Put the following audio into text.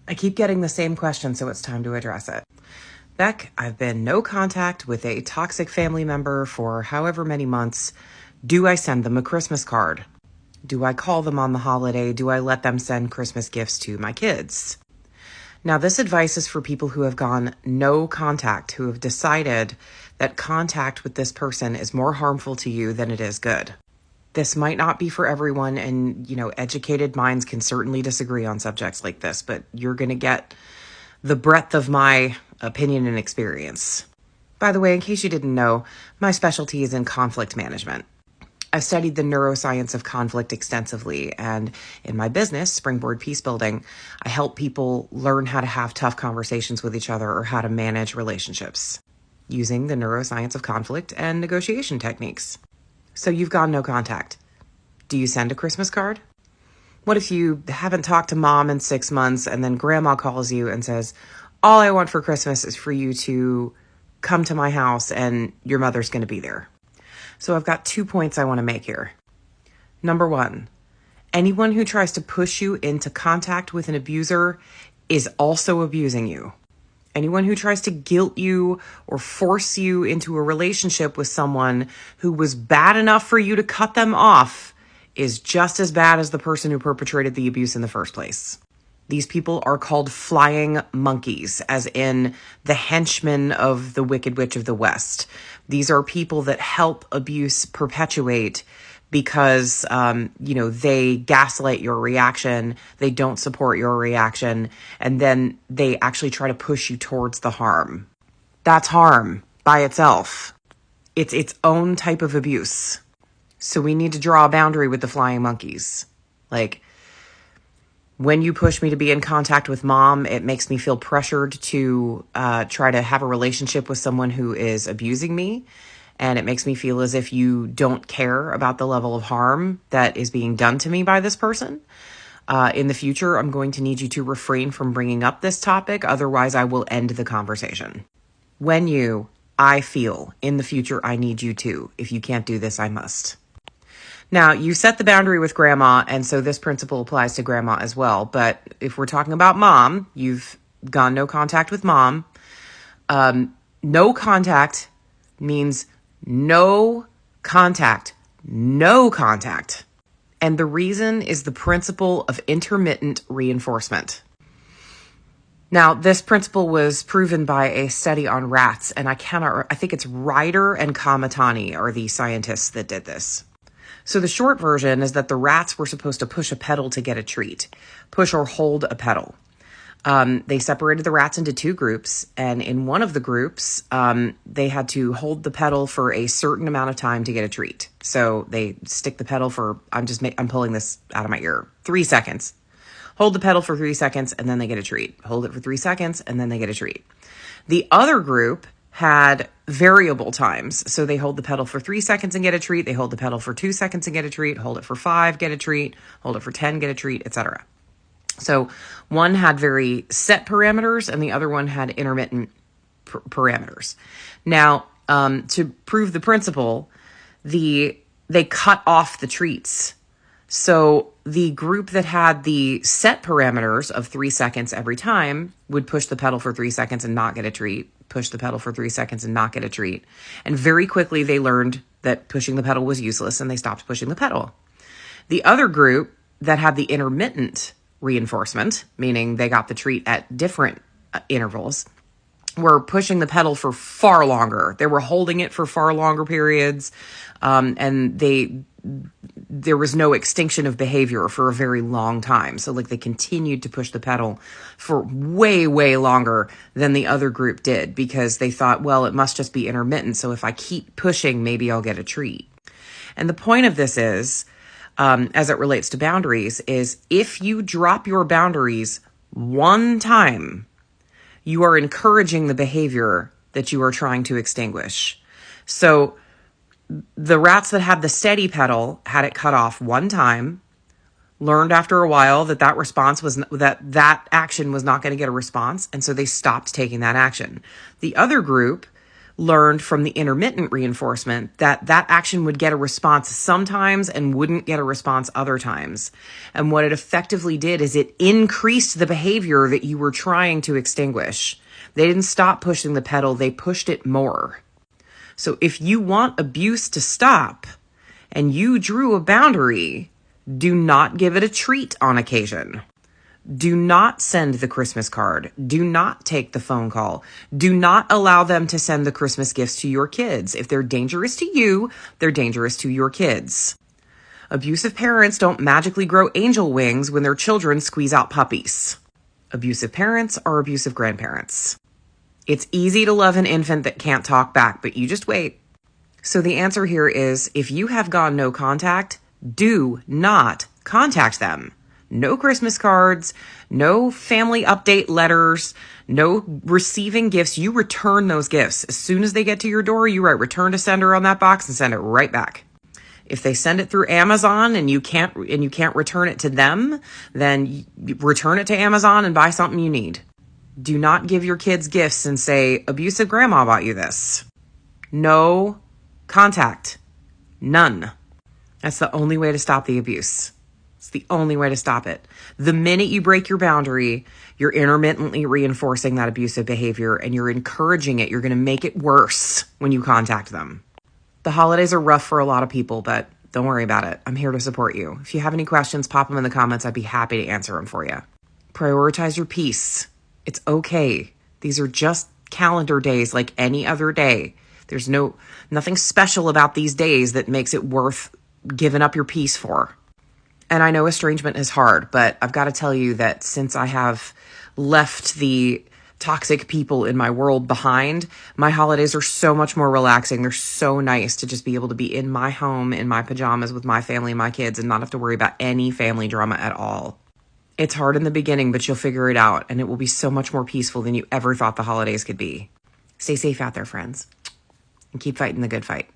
I keep getting the same question, so it's time to address it. Beck, I've been no contact with a toxic family member for however many months. Do I send them a Christmas card? Do I call them on the holiday? Do I let them send Christmas gifts to my kids? Now, this advice is for people who have gone no contact, who have decided that contact with this person is more harmful to you than it is good. This might not be for everyone, and, educated minds can certainly disagree on subjects like this, but you're going to get the breadth of my opinion and experience. By the way, in case you didn't know, my specialty is in conflict management. I've studied the neuroscience of conflict extensively, and in my business, Springboard Peace Building, I help people learn how to have tough conversations with each other or how to manage relationships using the neuroscience of conflict and negotiation techniques. So you've gone no contact. Do you send a Christmas card? What if you haven't talked to mom in 6 months and then grandma calls you and says, all I want for Christmas is for you to come to my house and your mother's going to be there? So I've got 2 points I want to make here. Number one, anyone who tries to push you into contact with an abuser is also abusing you. Anyone who tries to guilt you or force you into a relationship with someone who was bad enough for you to cut them off is just as bad as the person who perpetrated the abuse in the first place. These people are called flying monkeys, as in the henchmen of the Wicked Witch of the West. These are people that help abuse perpetuate because, they gaslight your reaction, they don't support your reaction, and then they actually try to push you towards the harm. That's harm by itself. It's its own type of abuse. So we need to draw a boundary with the flying monkeys. Like, when you push me to be in contact with mom, it makes me feel pressured to try to have a relationship with someone who is abusing me. And it makes me feel as if you don't care about the level of harm that is being done to me by this person. In the future, I'm going to need you to refrain from bringing up this topic. Otherwise, I will end the conversation. I feel in the future, I need you to. If you can't do this, I must. Now, you set the boundary with grandma, and so this principle applies to grandma as well. But if we're talking about mom, you've gone no contact with mom. No contact means no contact. No contact. And the reason is the principle of intermittent reinforcement. Now, this principle was proven by a study on rats, and I think it's Ryder and Kamatani are the scientists that did this. So the short version is that the rats were supposed to push a pedal to get a treat, push or hold a pedal. They separated the rats into 2 groups, and in one of the groups, they had to hold the pedal for a certain amount of time to get a treat. So they stick the pedal for, I'm pulling this out of my ear, 3 seconds. Hold the pedal for 3 seconds, and then they get a treat. Hold it for 3 seconds, and then they get a treat. The other group had variable times. So they hold the pedal for 3 seconds and get a treat. They hold the pedal for 2 seconds and get a treat. Hold it for 5, get a treat. Hold it for 10, get a treat, etc. So one had very set parameters and the other one had intermittent parameters. Now, to prove the principle, they cut off the treats. So the group that had the set parameters of 3 seconds every time would push the pedal for 3 seconds and not get a treat, push the pedal for 3 seconds and not get a treat. And very quickly they learned that pushing the pedal was useless and they stopped pushing the pedal. The other group that had the intermittent reinforcement, meaning they got the treat at different intervals, were pushing the pedal for far longer. They were holding it for far longer periods, and there was no extinction of behavior for a very long time. So they continued to push the pedal for way, way longer than the other group did because they thought, well, it must just be intermittent. So if I keep pushing, maybe I'll get a treat. And the point of this is, as it relates to boundaries, is if you drop your boundaries one time, you are encouraging the behavior that you are trying to extinguish. So the rats that had the steady pedal had it cut off one time, learned after a while that response was that action was not going to get a response, and so they stopped taking that action. The other group learned from the intermittent reinforcement that that action would get a response sometimes and wouldn't get a response other times. And what it effectively did is it increased the behavior that you were trying to extinguish. They didn't stop pushing the pedal, they pushed it more. So if you want abuse to stop and you drew a boundary, do not give it a treat on occasion. Do not send the Christmas card. Do not take the phone call. Do not allow them to send the Christmas gifts to your kids. If they're dangerous to you, they're dangerous to your kids. Abusive parents don't magically grow angel wings when their children squeeze out puppies. Abusive parents are abusive grandparents. It's easy to love an infant that can't talk back, but you just wait. So the answer here is, if you have gone no contact, do not contact them. No Christmas cards, no family update letters, no receiving gifts. You return those gifts. As soon as they get to your door, you write return to sender on that box and send it right back. If they send it through Amazon and you can't return it to them, then return it to Amazon and buy something you need. Do not give your kids gifts and say, abusive grandma bought you this. No contact. None. That's the only way to stop the abuse. It's the only way to stop it. The minute you break your boundary, you're intermittently reinforcing that abusive behavior and you're encouraging it. You're going to make it worse when you contact them. The holidays are rough for a lot of people, but don't worry about it. I'm here to support you. If you have any questions, pop them in the comments. I'd be happy to answer them for you. Prioritize your peace. It's okay. These are just calendar days like any other day. There's nothing special about these days that makes it worth giving up your peace for. And I know estrangement is hard, but I've got to tell you that since I have left the toxic people in my world behind, my holidays are so much more relaxing. They're so nice to just be able to be in my home, in my pajamas with my family and my kids and not have to worry about any family drama at all. It's hard in the beginning, but you'll figure it out, and it will be so much more peaceful than you ever thought the holidays could be. Stay safe out there, friends, and keep fighting the good fight.